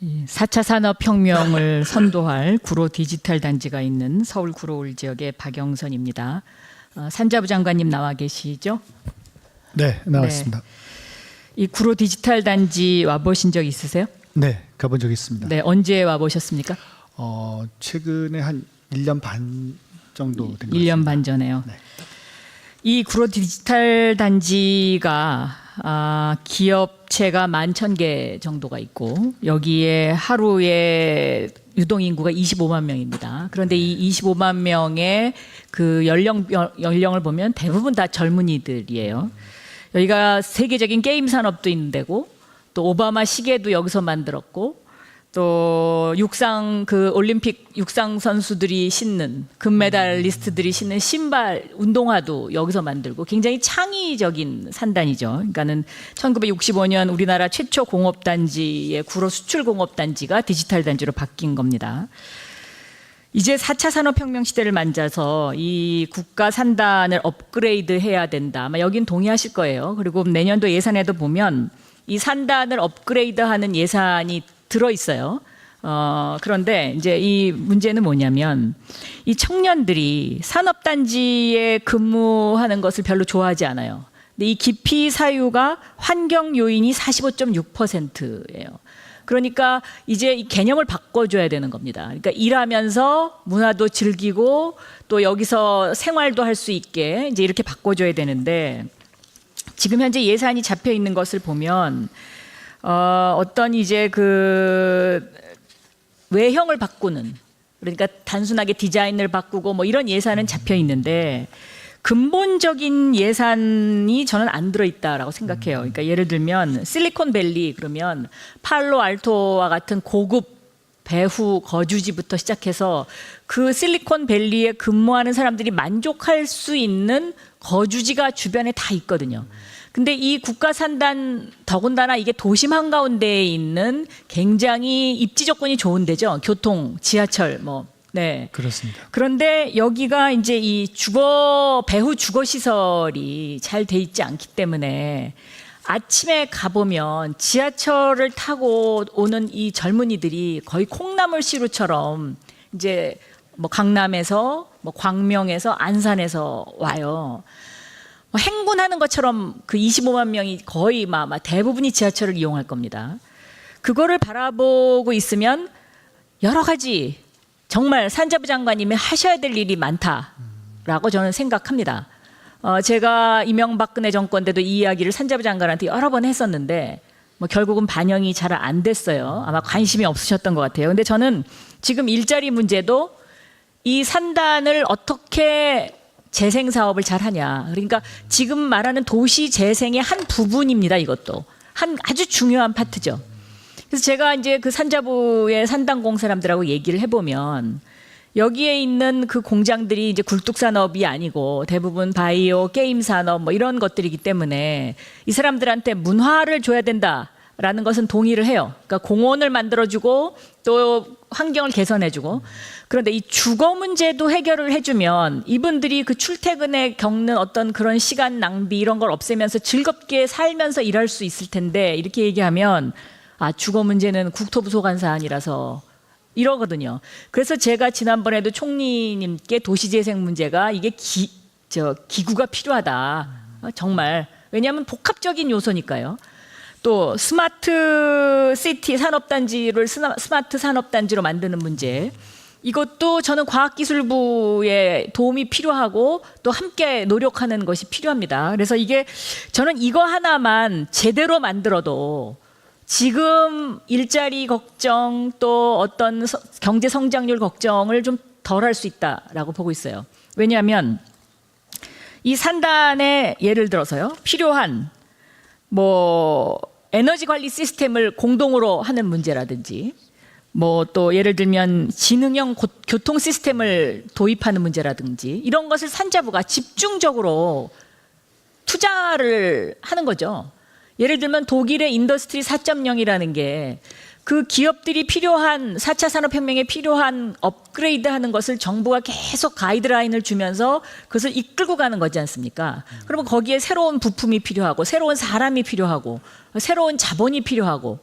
4차 산업혁명을 선도할 구로 디지털 단지가 있는 서울 구로울 지역의 박영선입니다. 산자부 장관님 나와 계시죠? 네, 나왔습니다. 이 구로 디지털 단지 와보신 적 있으세요? 네, 가본 적 있습니다. 네, 언제 와보셨습니까? 최근에 한 1년 반 정도 된 것 같습니다. 1년 반 전에요. 네. 이 구로 디지털 단지가 기업체가 11,000개 정도가 있고 여기에 하루에 유동인구가 25만 명입니다. 그런데 이 25만 명의 그 연령을 보면 대부분 다 젊은이들이에요. 여기가 세계적인 게임 산업도 있는 데고 또 오바마 시계도 여기서 만들었고 또 육상 그 올림픽 육상 선수들이 신는 금메달리스트들이 신는 신발 운동화도 여기서 만들고 굉장히 창의적인 산단이죠. 그러니까는 1965년 우리나라 최초 공업단지의 구로 수출 공업단지가 디지털 단지로 바뀐 겁니다. 이제 4차 산업혁명 시대를 맞아서 이 국가 산단을 업그레이드 해야 된다. 아마 여긴 동의하실 거예요. 그리고 내년도 예산에도 보면 이 산단을 업그레이드하는 예산이 들어 있어요. 그런데 이제 이 문제는 뭐냐면 이 청년들이 산업단지에 근무하는 것을 별로 좋아하지 않아요. 근데 이 기피 사유가 환경 요인이 45.6%예요. 그러니까 이제 이 개념을 바꿔줘야 되는 겁니다. 그러니까 일하면서 문화도 즐기고 또 여기서 생활도 할 수 있게 이제 이렇게 바꿔줘야 되는데 지금 현재 예산이 잡혀 있는 것을 보면 어떤 이제 그 외형을 바꾸는 그러니까 단순하게 디자인을 바꾸고 뭐 이런 예산은 잡혀 있는데 근본적인 예산이 저는 안 들어있다라고 생각해요. 그러니까 예를 들면 실리콘밸리 그러면 팔로알토와 같은 고급 배후 거주지부터 시작해서 그 실리콘밸리에 근무하는 사람들이 만족할 수 있는 거주지가 주변에 다 있거든요. 근데 이 국가산단 더군다나 이게 도심 한가운데에 있는 굉장히 입지 조건이 좋은 데죠. 교통, 지하철 뭐. 네. 그렇습니다. 그런데 여기가 이제 이 배후 주거 시설이 잘 돼 있지 않기 때문에 아침에 가보면 지하철을 타고 오는 이 젊은이들이 거의 콩나물 시루처럼 이제 뭐 강남에서 뭐 광명에서 안산에서 와요. 행군하는 것처럼 그 25만 명이 거의 대부분이 지하철을 이용할 겁니다. 그거를 바라보고 있으면 여러 가지 정말 산자부 장관님이 하셔야 될 일이 많다라고 저는 생각합니다. 제가 이명박근혜 정권 때도 이 이야기를 산자부 장관한테 여러 번 했었는데 뭐 결국은 반영이 잘 안 됐어요. 아마 관심이 없으셨던 것 같아요. 근데 저는 지금 일자리 문제도 이 산단을 어떻게 재생 사업을 잘 하냐. 그러니까 지금 말하는 도시 재생의 한 부분입니다. 이것도 한 아주 중요한 파트죠. 그래서 제가 이제 그 산자부의 산단공 사람들하고 얘기를 해보면 여기에 있는 그 공장들이 이제 굴뚝산업이 아니고 대부분 바이오, 게임 산업 뭐 이런 것들이기 때문에 이 사람들한테 문화를 줘야 된다라는 것은 동의를 해요. 그러니까 공원을 만들어주고 또 환경을 개선해주고 그런데 이 주거 문제도 해결을 해주면 이분들이 그 출퇴근에 겪는 어떤 그런 시간 낭비 이런 걸 없애면서 즐겁게 살면서 일할 수 있을 텐데 이렇게 얘기하면 주거 문제는 국토부 소관 사안이라서 이러거든요. 그래서 제가 지난번에도 총리님께 도시재생 문제가 이게 기구가 필요하다. 정말. 왜냐하면 복합적인 요소니까요. 또 스마트 시티 산업단지를 스마트 산업단지로 만드는 문제. 이것도 저는 과학기술부의 도움이 필요하고 또 함께 노력하는 것이 필요합니다. 그래서 저는 이거 하나만 제대로 만들어도 지금 일자리 걱정 또 어떤 경제 성장률 걱정을 좀 덜 할 수 있다라고 보고 있어요. 왜냐하면 이 산단에 예를 들어서요. 필요한 뭐 에너지 관리 시스템을 공동으로 하는 문제라든지 뭐 또 예를 들면 지능형 교통 시스템을 도입하는 문제라든지 이런 것을 산자부가 집중적으로 투자를 하는 거죠. 예를 들면 독일의 인더스트리 4.0이라는 게 그 기업들이 필요한 4차 산업혁명에 필요한 업그레이드 하는 것을 정부가 계속 가이드라인을 주면서 그것을 이끌고 가는 거지 않습니까? 그러면 거기에 새로운 부품이 필요하고 새로운 사람이 필요하고 새로운 자본이 필요하고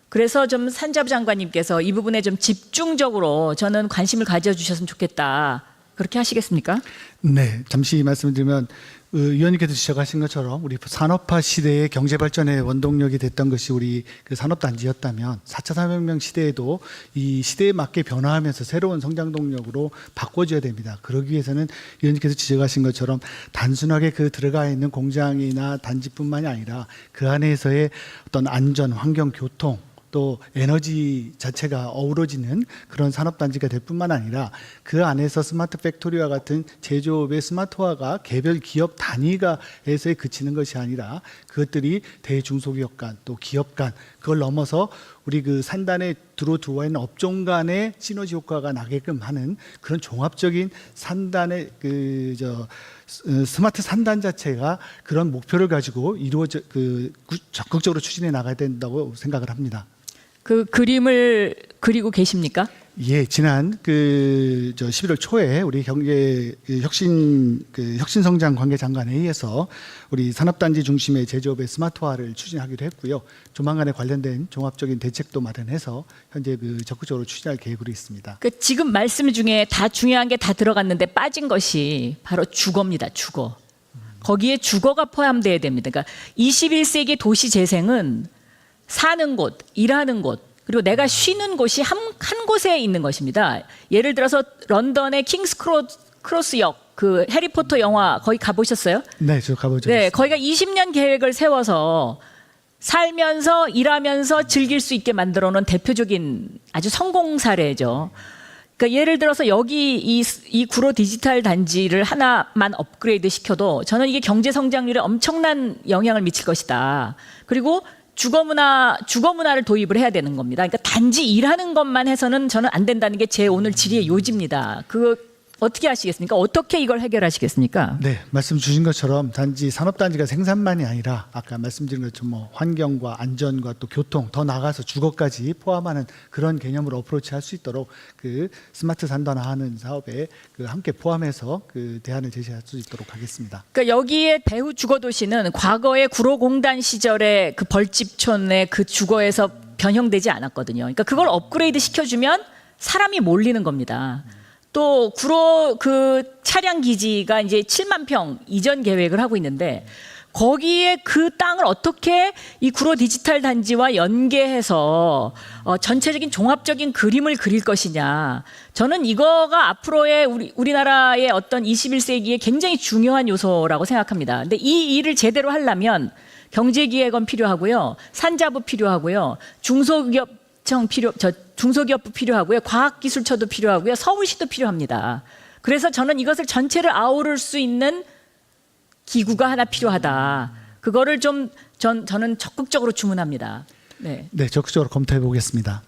그래서 좀 산자부 장관님께서 이 부분에 좀 집중적으로 저는 관심을 가져주셨으면 좋겠다. 그렇게 하시겠습니까? 네, 잠시 말씀드리면 의원님께서 지적하신 것처럼 우리 산업화 시대의 경제 발전의 원동력이 됐던 것이 우리 그 산업단지였다면 4차 산업혁명 시대에도 이 시대에 맞게 변화하면서 새로운 성장 동력으로 바꿔줘야 됩니다. 그러기 위해서는 의원님께서 지적하신 것처럼 단순하게 그 들어가 있는 공장이나 단지뿐만이 아니라 그 안에서의 어떤 안전, 환경, 교통 또 에너지 자체가 어우러지는 그런 산업단지가 될 뿐만 아니라 그 안에서 스마트 팩토리와 같은 제조업의 스마트화가 개별 기업 단위가에서에 그치는 것이 아니라 그것들이 대중소기업 간 또 기업 간 그걸 넘어서 우리 그 산단에 들어와 있는 업종 간의 시너지 효과가 나게끔 하는 그런 종합적인 산단의 스마트 산단 자체가 그런 목표를 가지고 적극적으로 추진해 나가야 된다고 생각을 합니다. 그 그림을 그리고 계십니까? 예, 지난 11월 초에 우리 혁신성장 관계장관회의에서 우리 산업단지 중심의 제조업의 스마트화를 추진하기로 했고요. 조만간에 관련된 종합적인 대책도 마련해서 현재 적극적으로 추진할 계획으로 있습니다. 지금 말씀 중에 다 중요한 게 다 들어갔는데 빠진 것이 바로 주거입니다. 주거. 거기에 주거가 포함돼야 됩니다. 그러니까 21세기 도시 재생은 사는 곳, 일하는 곳, 그리고 내가 쉬는 곳이 한 곳에 있는 것입니다. 예를 들어서 런던의 킹스 크로스역, 그 해리포터 영화 거기 가보셨어요? 네, 저 가보죠. 네, 거기가 20년 계획을 세워서 살면서 일하면서 즐길 수 있게 만들어 놓은 대표적인 아주 성공 사례죠. 그러니까 예를 들어서 여기 이 구로 디지털 단지를 하나만 업그레이드 시켜도 저는 이게 경제 성장률에 엄청난 영향을 미칠 것이다. 그리고 주거 문화를 도입을 해야 되는 겁니다. 그러니까 단지 일하는 것만 해서는 저는 안 된다는 게 제 오늘 질의의 요지입니다. 어떻게 하시겠습니까? 어떻게 이걸 해결하시겠습니까? 네, 말씀 주신 것처럼 단지 산업단지가 생산만이 아니라 아까 말씀드린 것처럼 환경과 안전과 또 교통 더 나아가서 주거까지 포함하는 그런 개념으로 어프로치할 수 있도록 그 스마트 산단화하는 사업에 함께 포함해서 대안을 제시할 수 있도록 하겠습니다. 그러니까 여기에 배후 주거도시는 과거의 구로공단 시절의 그 벌집촌의 그 주거에서 변형되지 않았거든요. 그러니까 그걸 업그레이드 시켜주면 사람이 몰리는 겁니다. 또 구로 차량 기지가 이제 7만 평 이전 계획을 하고 있는데 거기에 그 땅을 어떻게 이 구로 디지털 단지와 연계해서 전체적인 종합적인 그림을 그릴 것이냐. 저는 이거가 앞으로의 우리나라의 어떤 21세기의 굉장히 중요한 요소라고 생각합니다. 근데 이 일을 제대로 하려면 경제기획원 필요하고요. 산자부 필요하고요. 중소기업부 필요하고요. 과학기술처도 필요하고요. 서울시도 필요합니다. 그래서 저는 이것을 전체를 아우를 수 있는 기구가 하나 필요하다. 그거를 저는 적극적으로 주문합니다. 네. 네, 적극적으로 검토해 보겠습니다.